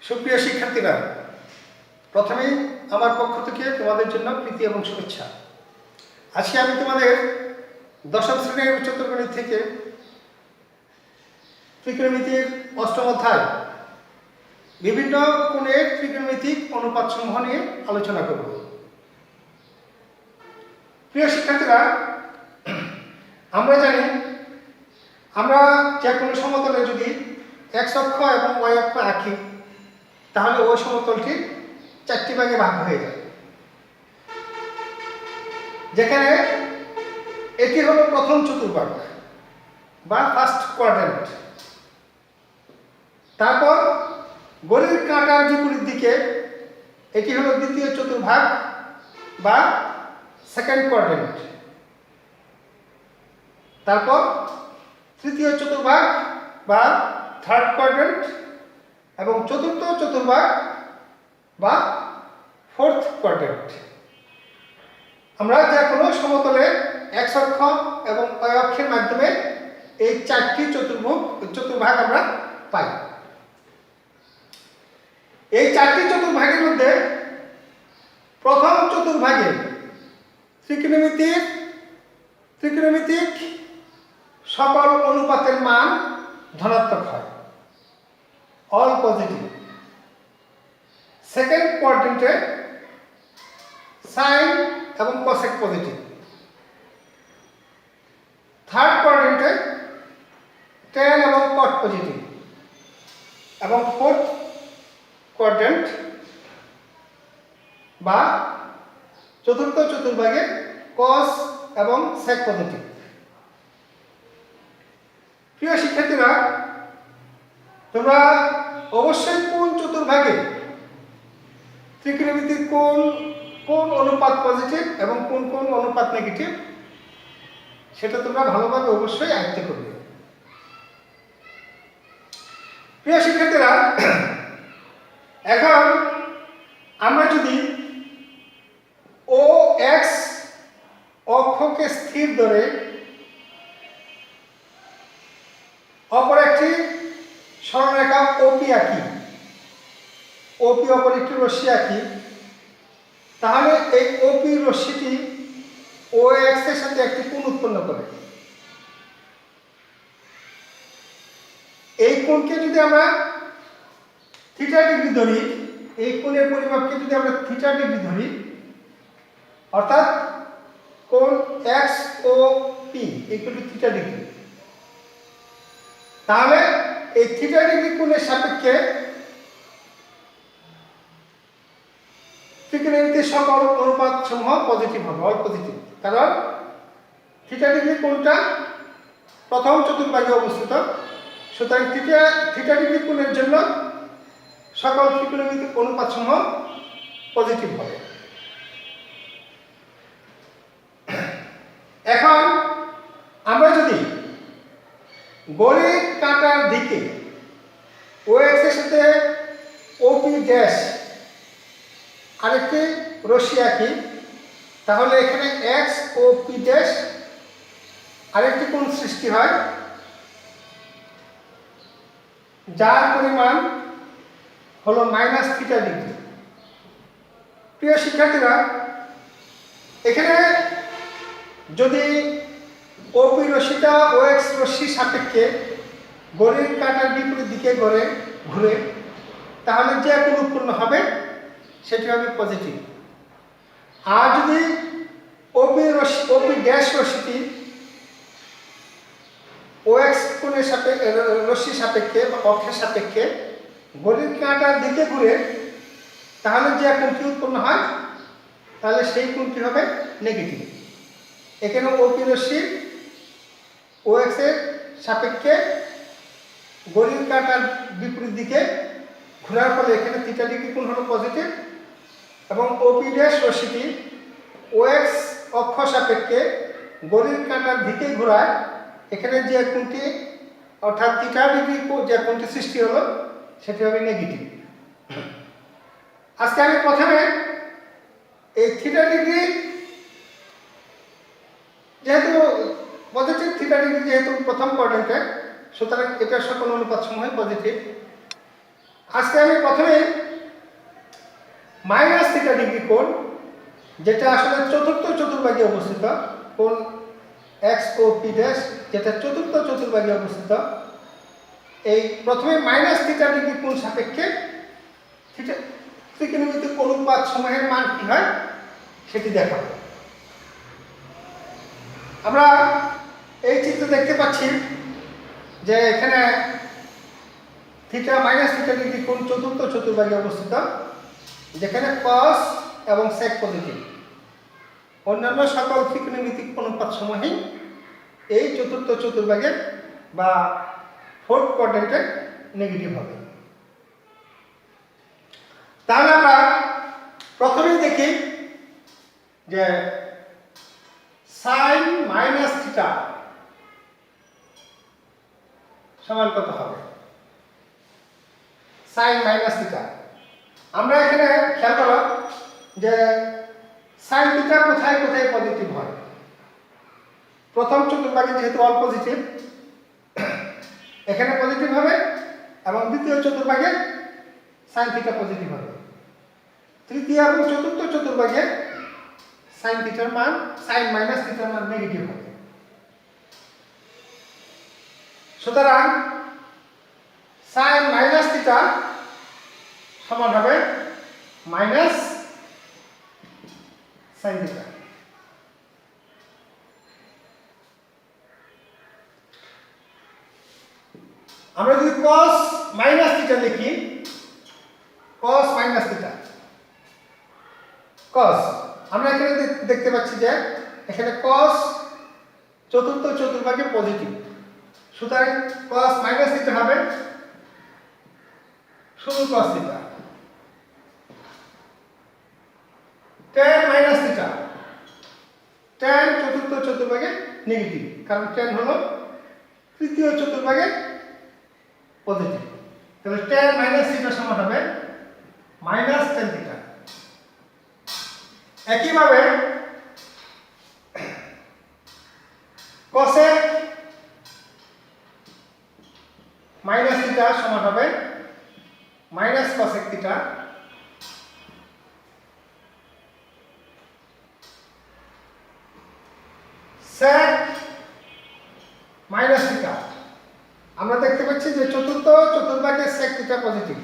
সুপ্রিয় শিক্ষার্থীরা, প্রথমেই আমার পক্ষ থেকে তোমাদের জন্য প্রীতি এবং শুভেচ্ছা। আজকে আমি তোমাদের দশম শ্রেণীর উচ্চতর গণিত থেকে ত্রিকোণমিতির অষ্টম অধ্যায় বিভিন্ন কোণের ত্রিকোণমিতিক অনুপাত সমূহ নিয়ে আলোচনা করব। প্রিয় শিক্ষার্থীরা, আমরা জানি আমরা যে কোনো সমতলে যদি x অক্ষ এবং y অক্ষ আঁকি তাহলে ওই সমতলটি চারটি ভাগে ভাগ হয়ে যায়। যেখানে এটি হলো প্রথম চতুর্ভাগ বা ফার্স্ট কোয়াড্র্যান্ট। তারপর ঘড়ির কাঁটার বিপরীত দিকে এটি হলো দ্বিতীয় চতুর্ভাগ বা সেকেন্ড কোয়াড্র্যান্ট। তারপর তৃতীয় চতুর্ভাগ বা থার্ড কোয়াড্র্যান্ট এবং চতুর্থ চতুর্ভাগ বা ফোর্থ কোয়াড্র্যান্ট। আমরা যে কোনো সমতলে x অক্ষ এবং y অক্ষের মাধ্যমে এই চারটি চতুর্ভাগ আমরা পাই। এই চারটি চতুর্ভাগের মধ্যে প্রথম চতুর্ভাগে ত্রিকোণমিতিক সকল অনুপাতের মান ধনাত্মক হয়, অল পজিটিভ। সেকেন্ড কোয়াড্র্যান্টে সাইন এবং কোসেক পজিটিভ। থার্ড কোয়াড্র্যান্টে ট্যান এবং কট পজিটিভ এবং ফোর্থ কোয়াড্র্যান্ট বা চতুর্থ চতুর্ভাগে কস এবং সেক পজিটিভ। প্রিয় শিক্ষার্থীরা, তোমরা অবশ্যই কোন চতুর্ভাগে ত্রিকোণমিতির কোন অনুপাত পজিটিভ এবং কোন অনুপাত নেগেটিভ সেটা তোমরা ভালোভাবে অবশ্যই আয়ত্ত করবে। প্রিয় শিক্ষার্থীরা, এখন আমরা যদি ও এক্স অক্ষকে স্থির ধরে অপর একটি সরলরেখা ওপি আঁকি, ওপি অপর একটি রশ্মি আঁকি, তাহলে এই ওপি রশ্মিটি ও এক্স এর সাথে একটি কোণ উৎপন্ন করে। এই কোণকে যদি আমরা থিটা ডিগ্রি ধরি, এই কোণের পরিমাপকে যদি আমরা থিটা ডিগ্রি ধরি, অর্থাৎ কোণ X O P equal to theta degree, তাহলে এই থিটা ডিগ্রি কোণের সাপেক্ষে ত্রিকোণমিতির সকল অনুপাত সমূহ পজিটিভ হবে, অল পজিটিভ। কারণ থিটা ডিগ্রি কোণটা প্রথম চতুর্ভাগে অবস্থিত, সুতরাং থিটা ডিগ্রি কোণের জন্য সকল ত্রিকোণমিতিক অনুপাত সমূহ পজিটিভ হবে। এখন আমরা যদি ঘড়ির কাঁটার দিকে ও এক্স এর সাথে ওপি ড্যাশ আরেকটি রশ্মি আঁকি, তাহলে এখানে এক্স ও পি ড্যাশ আরেকটি কোণ সৃষ্টি হয়, যার পরিমাণ হলো মাইনাস থিটা ডিগ্রি। প্রিয় শিক্ষার্থীরা, এখানে যদি ওপি রশ্মিটা ও এক্স রশ্মির সাপেক্ষে ঘড়ির কাঁটার বিপরীত দিকে ঘুরে তাহলে যে কোণ উৎপন্ন হবে সেটি হবে পজিটিভ। আর যদি ওপি ড্যাশ রশ্মিটি ও এক্স কোণের রশ্মির সাপেক্ষে বা অক্ষের সাপেক্ষে ঘড়ির কাঁটার দিকে ঘুরে তাহলে যে কোণটি উৎপন্ন হয় তাহলে সেই কোণটি হবে নেগেটিভ। এখানে ওপি রশ্মি ও এক্স এর সাপেক্ষে ঘড়ির কাঁটার বিপরীত দিকে ঘোরার ফলে এখানে থিটা ডিগ্রি কোণ হলো পজিটিভ এবং ওপি ড্যাশ রশ্মিটি ও এক্স অক্ষ সাপেক্ষে ঘড়ির কাঁটার দিকে ঘোরায় এখানে যে কোণটি অর্থাৎ থিটা ডিগ্রি যে কোণটি সৃষ্টি হলো সেটি হবে নেগেটিভ। আজকে আমি প্রথমে এই থিটা ডিগ্রি যেহেতু পজিটিভ, থিটা ডিগ্রি যেহেতু প্রথম কোয়াড্র্যান্টে, সুতরাং এটার সকল অনুপাত সমূহ পজিটিভ। আজকে আমি প্রথমে মাইনাস থিটা ডিগ্রি কোণ, যেটা আসলে চতুর্থ চতুর্ভাগে অবস্থিত, কোণ এক্স ও পি ড্যাশ, যেটা চতুর্থ চতুর্ভাগে অবস্থিত, এই প্রথমে মাইনাস থিটা ডিগ্রি কোণ সাপেক্ষে থিটা ত্রিকোণমিতিক অনুপাত সমূহের মান কি হয় সেটি দেখাবো। আমরা এই চিত্র দেখতে পাচ্ছি যে এখানে থিটা মাইনাস থিটা ডিগ্রি কোণ চতুর্থ চতুর্ভাগে অবস্থিত, যেখানে কস এবং সেক পজিটিভ, অন্যান্য সকল ত্রিকোণমিতিক অনুপাত সমূহেই এই চতুর্থ চতুর্ভাগে বা ফোর্থ কোয়াড্রেন্টে নেগেটিভ হবে। তাহলে আমরা প্রথমেই দেখি যে সাইন মাইনাস থিটা সমান কত হবে। সাইন মাইনাস থিটা, আমরা এখানে খেয়াল করো যে সাইন থিটা কোথায় কোথায় পজিটিভ হয়। প্রথম চতুর্ভাগে যেহেতু অল পজিটিভ, এখানে পজিটিভ হবে, এবং দ্বিতীয় চতুর্ভাগে সাইন থিটা পজিটিভ হবে। তৃতীয় এবং চতুর্থ চতুর্ভাগে সাইন থিটার মান, সাইন মাইনাস থিটার মান নেগেটিভ হবে। সুতরাং সাইন মাইনাস থিটা সমান হবে মাইনাস সাইন থিটা। আমরা যদি cos মাইনাস থিটা লিখি, cos মাইনাস থিটা, cos, আমরা এখানে দেখতে পাচ্ছি যে এখানে cos চতুর্থ চতুর্ভাগে পজিটিভ, সুতরাং cos মাইনাস থিটা হবে শুধু cos theta. tan minus theta, tan চতুর্থ চতুর্ভাগে নেগেটিভ, কারণ tan হলো তৃতীয় চতুর্ভাগে পজিটিভ, তাহলে tan মাইনাস থিটা সমান হবে মাইনাস tan থিটা। একইভাবে cosec মাইনাস থিটা সমান হবে minus cosec theta. sec minus theta, আমরা দেখতে পাচ্ছি যে চতুর্থ চতুর্ভাগে sec থিটা পজিটিভ,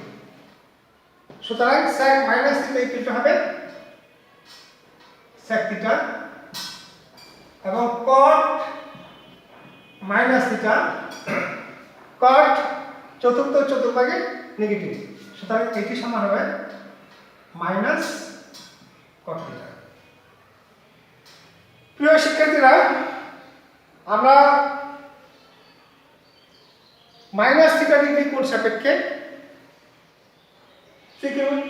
সুতরাং sec মাইনাস থিটা ইকুয়াল হবে sec থিটা, এবং cot মাইনাস থিটা, cot চতুর্থ চতুর্ভাগে নেগেটিভ, সুতরাং এটি সমান হবে মাইনাস cot থিটা। প্রিয় শিক্ষার্থীরা, আমরা মাইনাস থিটা ডিগ্রি কোণ সাপেক্ষে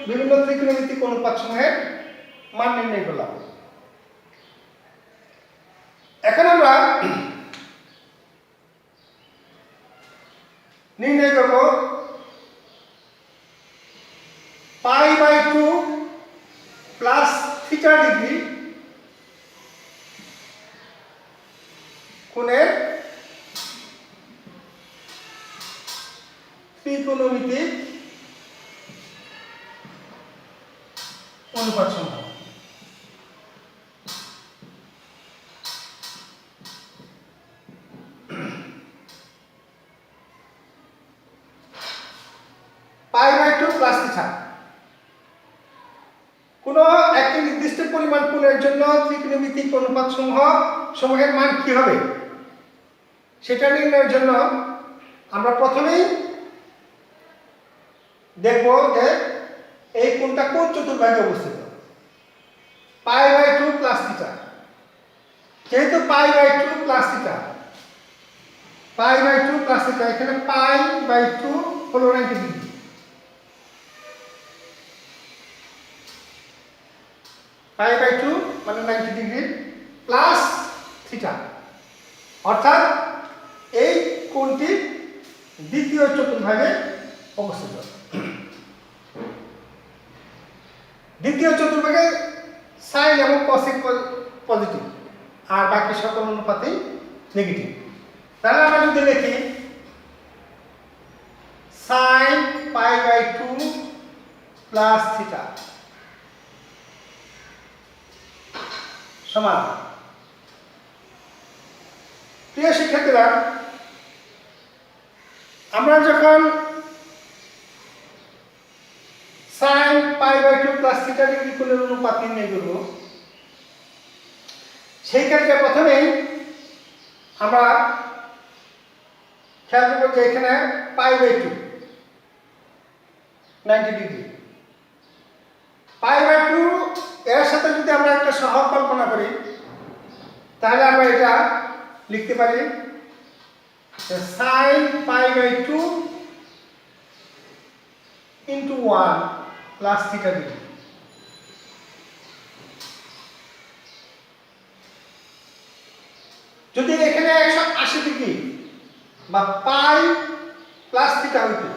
বিভিন্ন ত্রিকোণমিতিক অনুপাত সমূহের মান নির্ণয় করলাম। এখন আমরা নির্ণয় করব π/2 প্লাস থিটা ডিগ্রি কোণের ত্রিকোণমিতিক অনুপাত সমূহ। π/2 প্লাস থিটা, কোন একটি নির্দিষ্ট পরিমাণ কোণের জন্য ত্রিকোণমিতিক অনুপাত সমূহের মান কি হবে সেটা নির্ণয়ের জন্য আমরা প্রথমেই দেখব যে এই কোণটা কোন চতুর্ভাগে অবস্থিত। π/2 প্লাস থিটা, যেহেতু π/2 প্লাস থিটা, π/2 প্লাস থিটা, এখানে π/2 হলো 90 ডিগ্রি, π/2 মানে 90 ডিগ্রি প্লাস থিটা, অর্থাৎ এই কোণটি দ্বিতীয় চতুর্ভাগে অবস্থিত। দ্বিতীয় চতুর্ভাগে সাইন এবং কসেক পজিটিভ, আর বাকি সকল অনুপাতেই নেগেটিভ। তাহলে আমরা যদি লিখি সাইন π/2 প্লাস থিটা সমান। প্রিয় শিক্ষার্থীরা, আমরা যখন sin π/2 প্লাস থিটা ডিগ্রি কোণের অনুপাত নির্ণয় করব, সেই ক্ষেত্রে প্রথমেই আমরা খেয়াল করব যে এখানে π/2 90 ডিগ্রি, π/2 এর সাথে যদি আমরা একটা সহগ কল্পনা করি তাহলে আমরা এটা লিখতে পারি sin π/2 into 1 plus theta degree. যদি এখানে 180 ডিগ্রি বা পাই প্লাস থিটা হইতো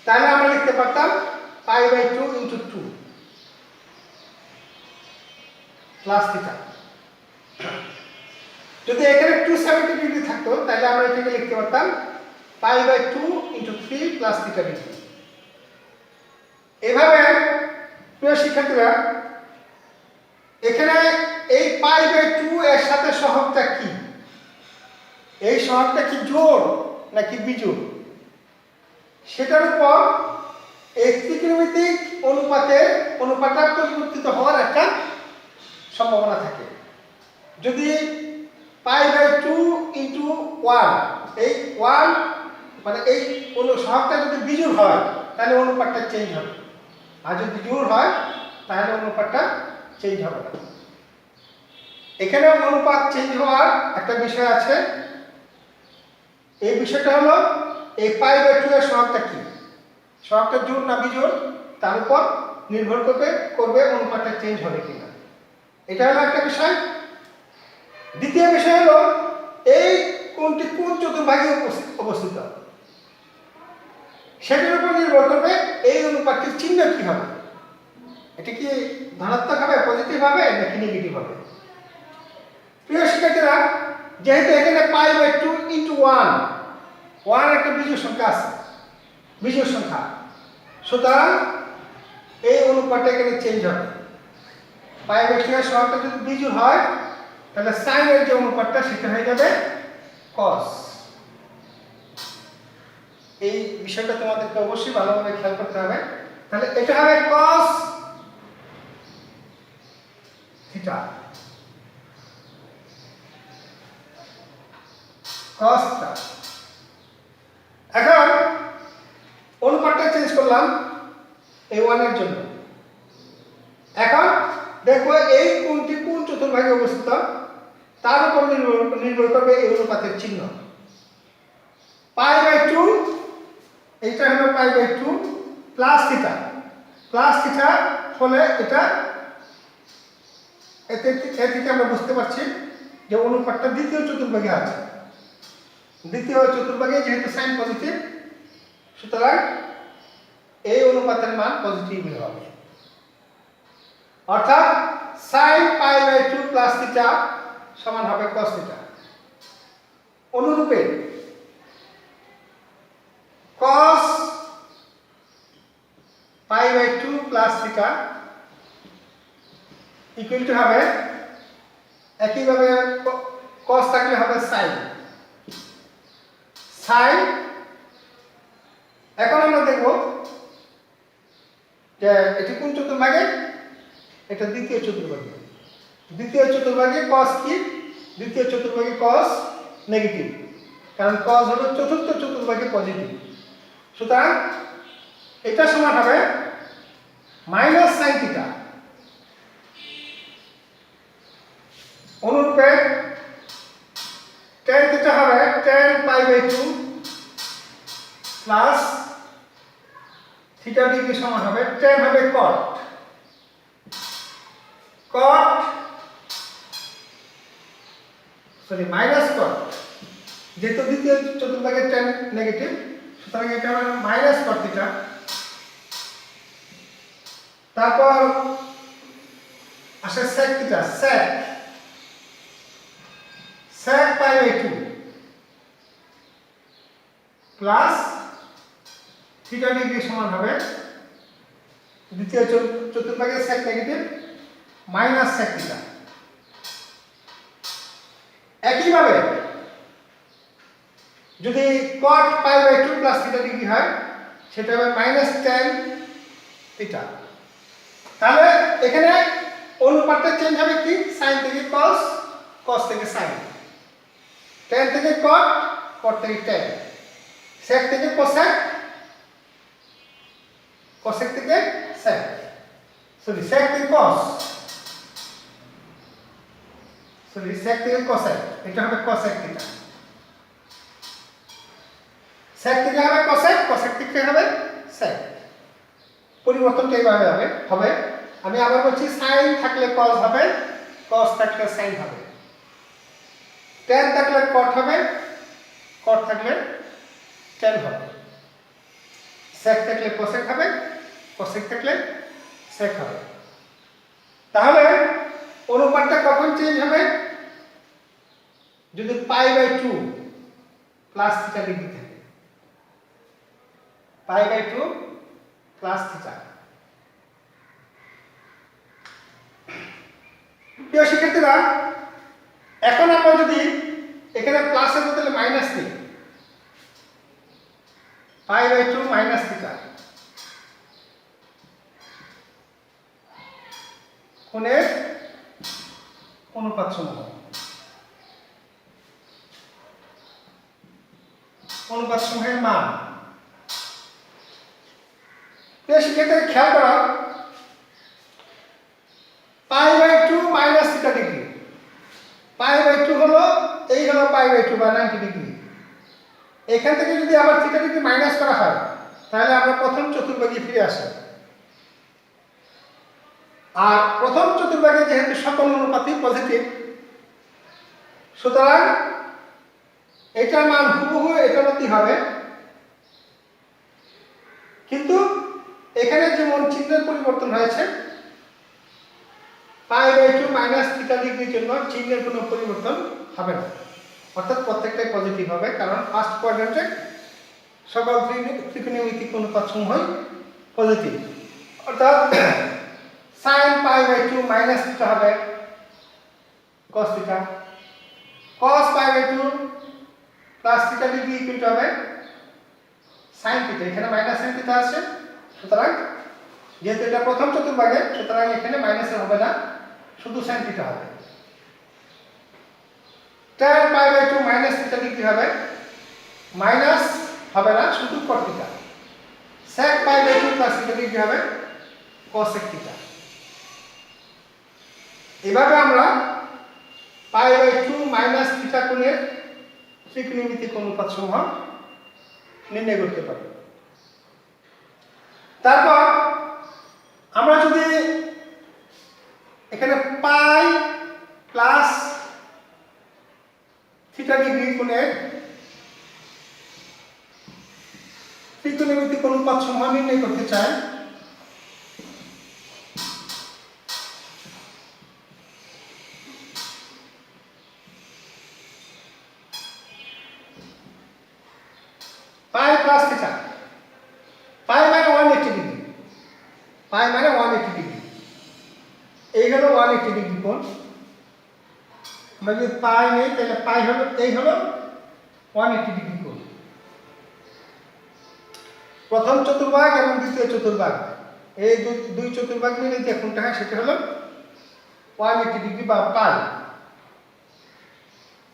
তাহলে আমরা লিখতে পারতাম π/2 into 2 প্লাস থিটা। যদি এখানে 270 ডিগ্রি থাকতো তাহলে আমরা এটাকে লিখতে পারতাম π/2 into 3 প্লাস থিটা ডিগ্রি। এভাবে প্রিয় শিক্ষার্থীরা, এখানে এই π/2 এর সাথে সহগটা কি? এই সহগটা কি জোড় নাকি বিজোড়, সেটার উপর এই ত্রিকোণমিতিক অনুপাতটা পরিবর্তিত হওয়ার একটা সম্ভাবনা থাকে। যদি π/2 into 1, এই 1 মানে এই সহগটা যদি বিজোড় হয় তাহলে অনুপাতটা চেঞ্জ হবে, আর যদি জোড় হয় তাহলে অনুপাতটা চেঞ্জ হবে না। এখানে অনুপাত চেঞ্জ হওয়ার একটা বিষয় আছে। এই বিষয়টা হলো এই π/2 এর সহগটা কি, সহগটা জোড় না বিজোড় তার উপর নির্ভর করবে অনুপাতটা চেঞ্জ হবে কিনা। এটা হলো একটা বিষয়। দ্বিতীয় বিষয় হলো এই কোণটি কোন চতুর্ভাগে অবস্থিত, সেটার উপর নির্ভর করবে এই অনুপাতটির চিহ্ন কি হবে। এটা কি ধনাত্মক হবে, পজিটিভ হবে নাকি নেগেটিভ হবে। প্রিয় শিক্ষার্থীরা, যেহেতু এখানে π/2 into 1 একটা বিজোড় সংখ্যা আছে, বিজোড় সংখ্যা, সুতরাং এই অনুপাতটা এখানে চেঞ্জ হবে। π/2 এর সহগটা যদি বিজোড় হয় তাহলে sin এর যে অনুপাতটা সেটা হয়ে যাবে cos। এই বিষয়টা তোমাদেরকে অবশ্যই ভালোভাবে খেয়াল করতে হবে। তাহলে এটা হবে cos থিটা, cos থিটা। এখন অনুপাতটা চেঞ্জ করলাম এই 1 এর জন্য। এখন দেখো এই কোণটি কোন চতুর্ভাগে অবস্থিত তার উপর নির্ভর করবে এই অনুপাতের চিহ্ন। π/2 এইটা হলো π/2 প্লাস থিটা, প্লাস থিটা হলে এটা এতে থেকে আমরা বুঝতে পারছি যে অনুপাতটা দ্বিতীয় চতুর্ভাগে আছে। দ্বিতীয় চতুর্ভাগে যেহেতু সাইন পজিটিভ, সুতরাং এই অনুপাতের মান পজিটিভ হবে। অর্থাৎ sin π/2 প্লাস থিটা সমান হবে cos থিটা। অনুরূপে cos π/2 plus theta equal to হবে, একইভাবে cos থাকলে হবে sin। sin, এখন আমরা দেখব যে এটি কোন চতুর্ভাগে, এটা দ্বিতীয় চতুর্ভাগে। দ্বিতীয় চতুর্ভাগে cos কি, দ্বিতীয় চতুর্ভাগে cos নেগেটিভ, কারণ cos হলো চতুর্থ চতুর্ভাগে পজিটিভ। সুতরাং এটা সমান হবে মাইনাস sin থিটা। অনুরূপে tan থিটা হবে tan π/2 প্লাস থিটা ডিগ্রি সমান হবে tan হবে cot, মাইনাস cot, যেহেতু দ্বিতীয় চতুর্ভাগে tan নেগেটিভ, সুতরাং এটা হবে মাইনাস cot থিটা। তারপর আসে sec theta, sec π/2 plus theta degree সমান হবে দ্বিতীয় চতুর্ভাগের sec negative minus sec theta. একইভাবে যদি cot pi by 2 plus theta degree হয় সেটা হবে মাইনাস tan থিটা। তাহলে এখানে অনুপাতটা চেঞ্জ হবে কি sin থেকে cos, cos থেকে sin, tan থেকে cot, cot থেকে tan, sec থেকে cosec, cosec থেকে sec, সরি sec থেকে cos, সরি sec থেকে cosec, এটা হবে cosec থিটা। sec থেকে হবে cosec, cosec থেকে হবে sec। পরিবর্তনটা এইভাবে হবে। আমি আবার বলছি sin থাকলে cos হবে, cos থাকলে sin হবে, tan থাকলে cot হবে, cot থাকলে tan হবে, sec থাকলে cosec হবে, cosec থাকলে sec হবে। তাহলে অনুপাতটা কখন চেঞ্জ হবে? যদি pi by 2 plus theta degree থাকে, পাই বাই 2 প্লাস থিটা। প্রিয় শিক্ষার্থীরা, এখন আমরা যদি এখানে প্লাসের বদলে মাইনাস নিই, পাই বাই 2 মাইনাস থিটা, কোণের অনুপাত সমূহ, অনুপাত সমূহের মান। প্রিয় শিক্ষার্থীরা খেয়াল করো, pi by 2 minus theta degree, pi by 2 হলো এই হলো পাই বাই 2 বা 90 ডিগ্রি। এখান থেকে যদি আবার থিটা ডিগ্রি মাইনাস করা হয় তাহলে আমরা প্রথম চতুর্ভাগে ফিরে আসি। আর প্রথম চতুর্ভাগে যেহেতু সকল অনুপাতই পজিটিভ, সুতরাং এটার মান হুবহু এটার মতই হবে, কিন্তু এখানে যেমন চিহ্নের পরিবর্তন হয়েছে, পাই বাই 2 মাইনাস থিটা ডিগ্রির জন্য চিহ্নের কোনো পরিবর্তন হবে না, অর্থাৎ প্রত্যেকটাই পজিটিভ হবে, কারণ ফার্স্ট কোয়াড্রেন্টে সকল ত্রিকোণমিতিক অনুপাত সমূহই পজিটিভ। অর্থাৎ sin pi by 2 minus theta হবে cos theta, cos pi by 2 plus theta degree equal to হবে sin থিটা। এখানে মাইনাস sin থিটা আছে, সুতরাং যেহেতু এটা প্রথম চতুর্ভাগে, সুতরাং এখানে মাইনাসের হবে না, শুধু sin থিটা হবে। tan pi by 2 minus theta degree হবে, মাইনাস হবে না, শুধু cot theta. sec pi by 2 plus theta degree হবে cosec থিটা। এভাবে আমরা পাই বাই 2 মাইনাস থিটা কোণের ত্রিকোণমিতিক অনুপাত সমূহ নির্ণয় করতে পারি। তারপর আমরা যদি এখানে পাই প্লাস থিটা ডিগ্রি কোণের ত্রিকোণমিতিক অনুপাত সমূহ নির্ণয় করতে চাই, পাই প্লাস থিটা, পাই মানে 180 ডিগ্রি, পাই মানে 180 ডিগ্রি, এই হলো 180 ডিগ্রি কোণ। আমরা যদি পাই নেই তাহলে পাই হলো এই হলো 180 ডিগ্রি কোণ। প্রথম চতুর্ভাগ এবং দ্বিতীয় চতুর্ভাগ, এই দুই চতুর্ভাগ মিলে যে কোণটা হয় সেটা হলো 180 ডিগ্রি বা পাই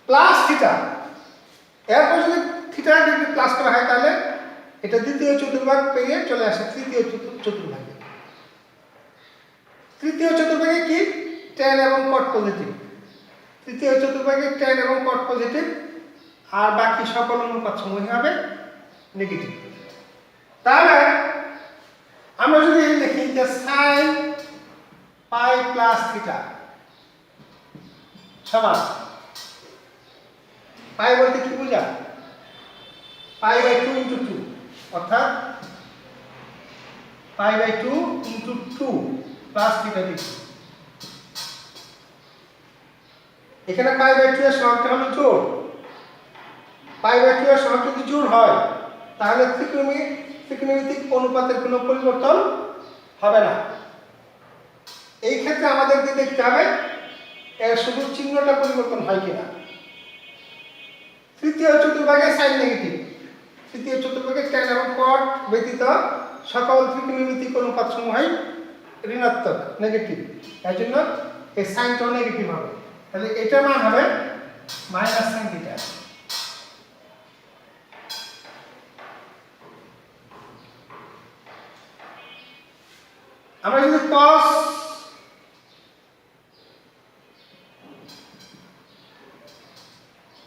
প্লাস থিটা। এরপর যদি থিটা ডিগ্রি প্লাস করা হয় তাহলে এটা দ্বিতীয় চতুর্ভাগ পেরিয়ে চলে আসে তৃতীয় চতুর্ভাগে। তৃতীয় চতুর্ভাগে কি tan এবং cot পজিটিভ, তৃতীয় চতুর্ভাগে tan এবং cot পজিটিভ, আর বাকি সকল অনুপাত সমূহ হবে নেগেটিভ। তাহলে আমরা যদি লিখি যে sin পাই প্লাস থিটা সমান, পাই বলতে কি বোঝা, পাই বাই 2 ইন্টু 2, অর্থাৎ pi by 2 into 2 plus theta degree. এখানে পাই বাই 2 এর সহগটা হলো জোড়, পাই বাই 2 এর সহগ যদি জোড় হয় তাহলে ত্রিকোণমিতিক অনুপাতের কোনো পরিবর্তন হবে না। এই ক্ষেত্রে আমাদেরকে দেখতে হবে এর শুধু চিহ্নটা পরিবর্তন হয় কিনা। তৃতীয় চতুর্ভাগে সাইন নেগেটিভ, তৃতীয় চতুর্ভাগে ট্যান এবং কট ব্যতীত সকল ত্রিকোণমিতিক অনুপাত সমূহই ঋণাত্মক নেগেটিভ, এর জন্য এই সাইনটাও নেগেটিভ হবে। তাহলে এটার মান হবে মাইনাস সাইন থিটা। আমরা যদি cos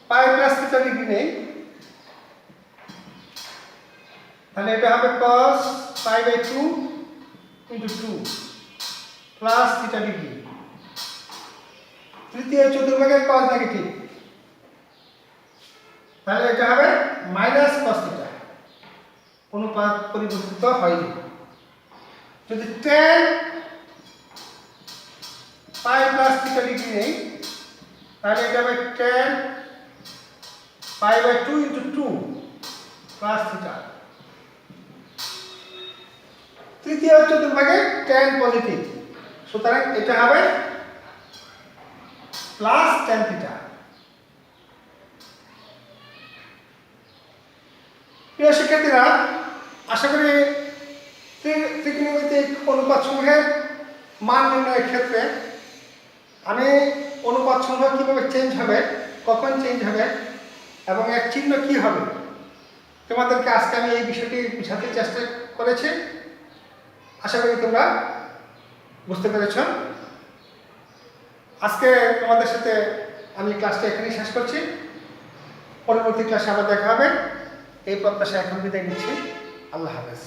pi plus theta degree নেই, তাহলে এটা হবে cos pi by 2 into 2 plus theta degree. তৃতীয় চতুর্ভাগের cos নেগেটিভ, তাহলে এটা হবে মাইনাস cos থিটা, অনুপাত পরিবর্তিত হয়নি। যদি tan pi plus theta degree নেই, তাহলে এটা হবে tan pi by 2 into 2 plus theta. তৃতীয় চতুর্ভাগে tan পজিটিভ, সুতরাং এটা হবে প্লাস tan থিটা। প্রিয় শিক্ষার্থীরা, আশা করি ত্রিকোণমিতিক অনুপাত সমূহের মান নির্ণয়ের ক্ষেত্রে আমি অনুপাত সমূহ কীভাবে চেঞ্জ হবে, কখন চেঞ্জ হবে এবং এর চিহ্ন কী হবে, তোমাদেরকে আজকে আমি এই বিষয়টি বোঝাতে চেষ্টা করেছি। আশা করি তোমরা বুঝতে পেরেছ। আজকে তোমাদের সাথে আমি ক্লাসটা এখানেই শেষ করছি। পরবর্তী ক্লাসে আবার দেখা হবে, এই প্রত্যাশা এখন বিদায় নিচ্ছি। আল্লাহ হাফেজ।